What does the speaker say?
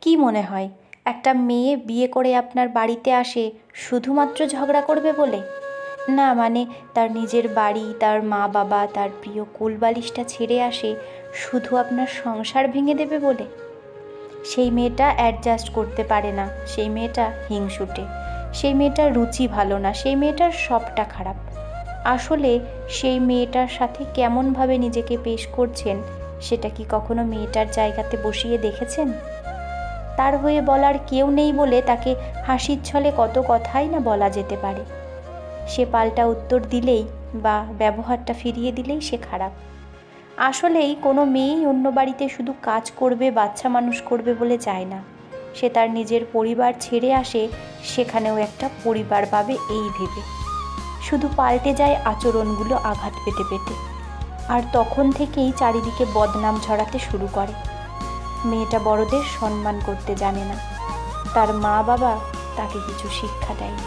কি মনে হয় একটা মেয়ে বিয়ে করে আপনার বাড়িতে আসে শুধুমাত্র ঝগড়া করবে বলে? না, মানে তার নিজের বাড়ি, তার মা বাবা, তার প্রিয় কোলবালিশটা ছেড়ে আসে শুধু আপনার সংসার ভেঙে দেবে বলে? সেই মেয়েটা অ্যাডজাস্ট করতে পারে না, সেই মেয়েটা হিংসুটে, সেই মেয়েটার রুচি ভালো না, সেই মেয়েটার সবটা খারাপ। আসলে সেই মেয়েটার সাথে কেমনভাবে নিজেকে পেশ করছেন সেটা কি কখনো মেয়েটার জায়গাতে বসিয়ে দেখেছেন? তার হয়ে বলার কেউ নেই বলে তাকে হাসির ছলে কত কথাই না বলা যেতে পারে। সে পাল্টা উত্তর দিলেই বা ব্যবহারটা ফিরিয়ে দিলেই সে খারাপ। আসলেই কোনো মেয়েই অন্য বাড়িতে শুধু কাজ করবে, বাচ্চা মানুষ করবে বলে চায় না। সে তার নিজের পরিবার ছেড়ে আসে সেখানেও একটা পরিবার পাবে এই ভেবে। শুধু পাল্টে যায় আচরণগুলো আঘাত পেতে পেতে, আর তখন থেকেই চারিদিকে বদনাম ছড়াতে শুরু করে। মেয়েটা বড়দের সম্মান করতে জানে না, তার মা বাবা তাকে কিছু শিক্ষা দেয়নি।